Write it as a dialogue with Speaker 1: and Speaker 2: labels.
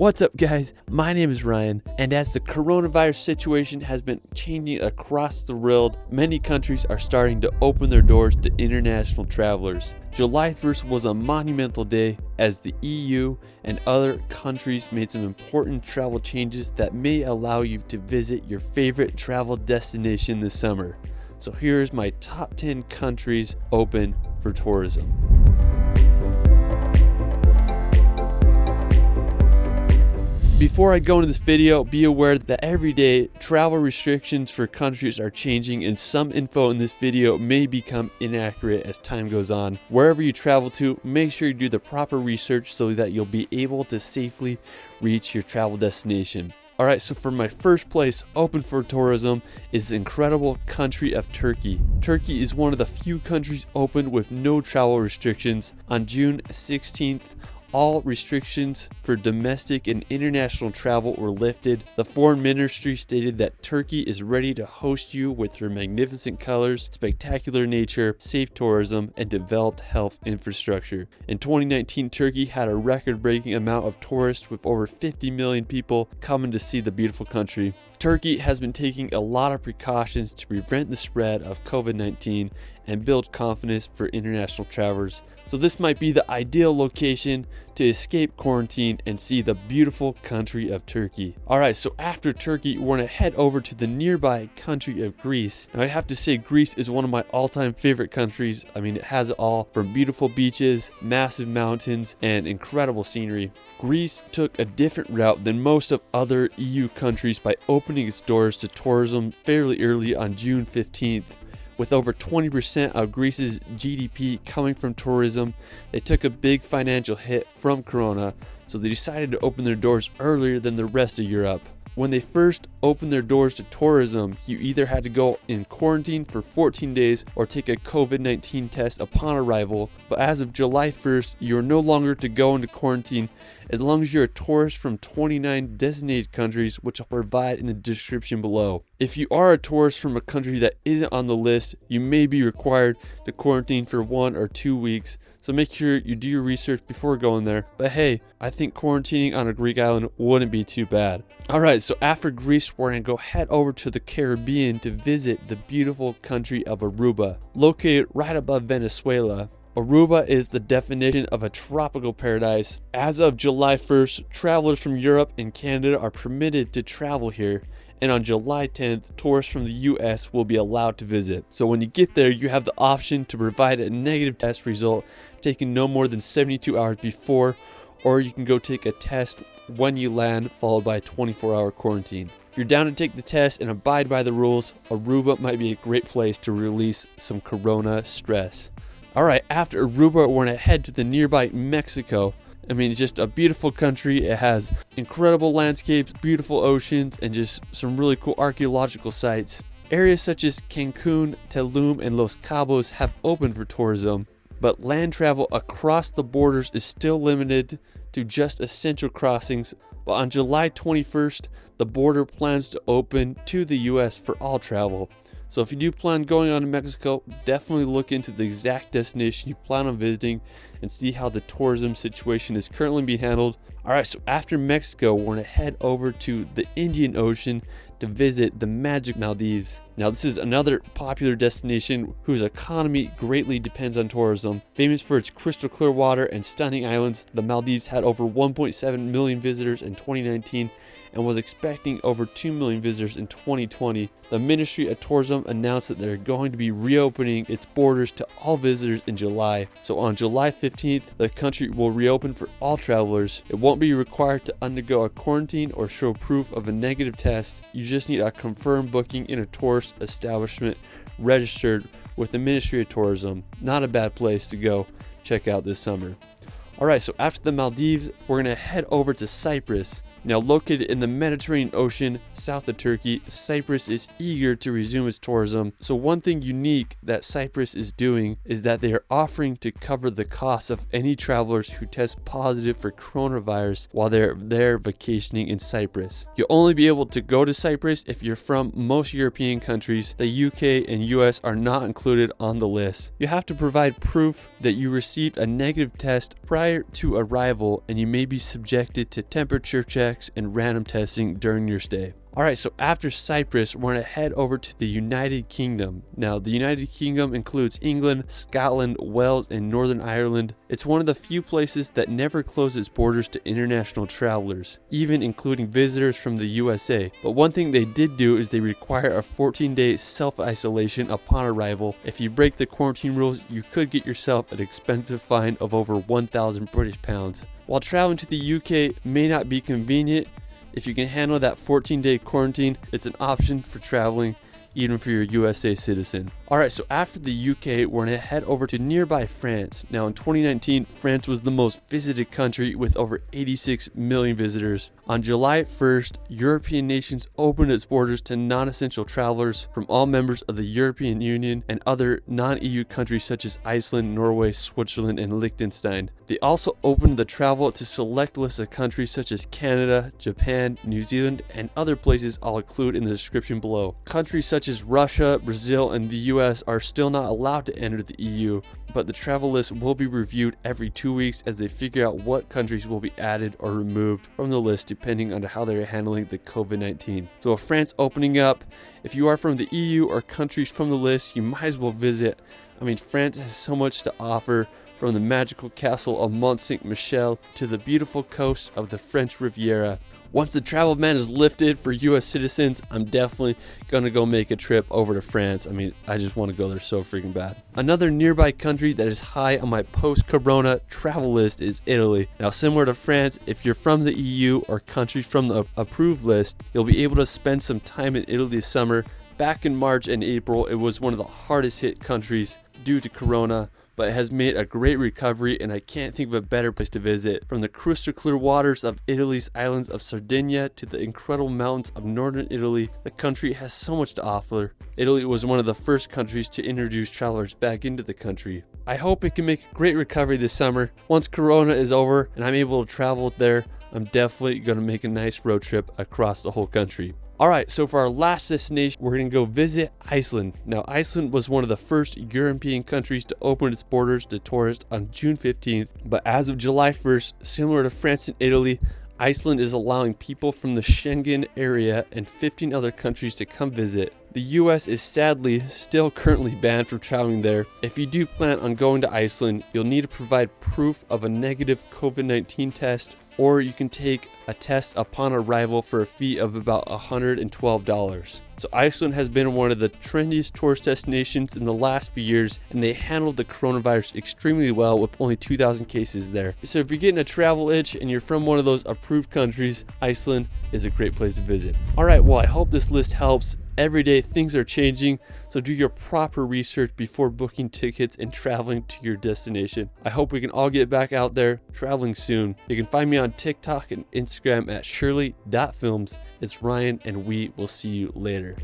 Speaker 1: What's up, guys? My name is Ryan, and as the coronavirus situation has been changing across the world, many countries are starting to open their doors to international travelers. July 1st was a monumental day as the EU and other countries made some important travel changes that may allow you to visit your favorite travel destination this summer. So here's my top 10 countries open for tourism. Before I go into this video, be aware that every day travel restrictions for countries are changing and some info in this video may become inaccurate as time goes on. Wherever you travel to, make sure you do the proper research so that you'll be able to safely reach your travel destination. Alright, so for my first place open for tourism is the incredible country of Turkey. Turkey is one of the few countries open with no travel restrictions. On June 16th, all restrictions for domestic and international travel were lifted. The foreign ministry stated that Turkey is ready to host you with her magnificent colors, spectacular nature, safe tourism, and developed health infrastructure. In 2019, Turkey had a record-breaking amount of tourists with over 50 million people coming to see the beautiful country. Turkey has been taking a lot of precautions to prevent the spread of COVID-19 and build confidence for international travelers. So this might be the ideal location to escape quarantine and see the beautiful country of Turkey. Alright, so after Turkey, we're going to head over to the nearby country of Greece. Now, I'd have to say Greece is one of my all-time favorite countries. I mean, it has it all from beautiful beaches, massive mountains, and incredible scenery. Greece took a different route than most of other EU countries by opening its doors to tourism fairly early on June 15th. With over 20% of Greece's GDP coming from tourism, they took a big financial hit from Corona, so they decided to open their doors earlier than the rest of Europe. When they first opened their doors to tourism, you either had to go in quarantine for 14 days or take a COVID-19 test upon arrival, but as of July 1st, you are no longer to go into quarantine as long as you're a tourist from 29 designated countries, which I'll provide in the description below. If you are a tourist from a country that isn't on the list, you may be required to quarantine for 1 or 2 weeks, so make sure you do your research before going there. But hey, I think quarantining on a Greek island wouldn't be too bad. Alright, so after Greece, we're going to go head over to the Caribbean to visit the beautiful country of Aruba. Located right above Venezuela, Aruba is the definition of a tropical paradise. As of July 1st, travelers from Europe and Canada are permitted to travel here, and on July 10th, tourists from the US will be allowed to visit. So when you get there, you have the option to provide a negative test result taken no more than 72 hours before, or you can go take a test when you land, followed by a 24-hour quarantine. If you're down to take the test and abide by the rules, Aruba might be a great place to release some corona stress. Alright, after Aruba, we're going to head to the nearby Mexico. I mean, it's just a beautiful country. It has incredible landscapes, beautiful oceans, and just some really cool archaeological sites. Areas such as Cancun, Tulum, and Los Cabos have opened for tourism, but land travel across the borders is still limited to just essential crossings. But on July 21st, the border plans to open to the US for all travel. So if you do plan going on to Mexico, definitely look into the exact destination you plan on visiting and see how the tourism situation is currently being handled. Alright, so after Mexico, we're going to head over to the Indian Ocean to visit the magic Maldives. Now, this is another popular destination whose economy greatly depends on tourism. Famous for its crystal clear water and stunning islands, the Maldives had over 1.7 million visitors in 2019 and was expecting over 2 million visitors in 2020. The Ministry of Tourism announced that they're going to be reopening its borders to all visitors in July. So on July 15th, the country will reopen for all travelers. It won't be required to undergo a quarantine or show proof of a negative test. You just need a confirmed booking in a tourist establishment registered with the Ministry of Tourism. Not a bad place to go check out this summer. Alright, so after the Maldives, we're going to head over to Cyprus. Now, located in the Mediterranean Ocean, south of Turkey, Cyprus is eager to resume its tourism. So one thing unique that Cyprus is doing is that they are offering to cover the cost of any travelers who test positive for coronavirus while they're there vacationing in Cyprus. You'll only be able to go to Cyprus if you're from most European countries. The UK and US are not included on the list. You have to provide proof that you received a negative test prior prior to arrival, and you may be subjected to temperature checks and random testing during your stay. Alright, so after Cyprus, we're going to head over to the United Kingdom. Now, the United Kingdom includes England, Scotland, Wales, and Northern Ireland. It's one of the few places that never closes its borders to international travelers, even including visitors from the USA. But one thing they did do is they require a 14-day self-isolation upon arrival. If you break the quarantine rules, you could get yourself an expensive fine of over 1,000 British pounds. While traveling to the UK may not be convenient, if you can handle that 14-day quarantine, it's an option for traveling, even for your USA citizen. Alright, so after the UK, we're going to head over to nearby France. Now in 2019, France was the most visited country with over 86 million visitors. On July 1st, European nations opened its borders to non-essential travelers from all members of the European Union and other non-EU countries such as Iceland, Norway, Switzerland, and Liechtenstein. They also opened the travel to select lists of countries such as Canada, Japan, New Zealand, and other places I'll include in the description below. Countries such as Russia, Brazil, and the US are still not allowed to enter the EU, but the travel list will be reviewed every 2 weeks as they figure out what countries will be added or removed from the list depending on how they're handling the COVID-19. So with France opening up, if you are from the EU or countries from the list, you might as well visit. I mean, France has so much to offer, from the magical castle of Mont Saint Michel to the beautiful coast of the French Riviera. Once the travel ban is lifted for US citizens, I'm definitely going to go make a trip over to France. I mean, I just want to go there so freaking bad. Another nearby country that is high on my post-corona travel list is Italy. Now, similar to France, if you're from the EU or countries from the approved list, you'll be able to spend some time in Italy this summer. Back in March and April, it was one of the hardest hit countries due to corona, but it has made a great recovery, and I can't think of a better place to visit. From the crystal clear waters of Italy's islands of Sardinia to the incredible mountains of northern Italy, the country has so much to offer. Italy was one of the first countries to introduce travelers back into the country. I hope it can make a great recovery this summer. Once Corona is over and I'm able to travel there, I'm definitely going to make a nice road trip across the whole country. Alright, so for our last destination, we're going to go visit Iceland. Now, Iceland was one of the first European countries to open its borders to tourists on June 15th, but as of July 1st, similar to France and Italy, Iceland is allowing people from the Schengen area and 15 other countries to come visit. The US is sadly still currently banned from traveling there. If you do plan on going to Iceland, you'll need to provide proof of a negative COVID-19 test, or you can take a test upon arrival for a fee of about $112. So Iceland has been one of the trendiest tourist destinations in the last few years, and they handled the coronavirus extremely well with only 2,000 cases there. So if you're getting a travel itch and you're from one of those approved countries, Iceland is a great place to visit. Alright, well, I hope this list helps. Every day things are changing, so do your proper research before booking tickets and traveling to your destination. I hope we can all get back out there traveling soon. You can find me on TikTok and Instagram at shirley.films. It's Ryan, and we will see you later.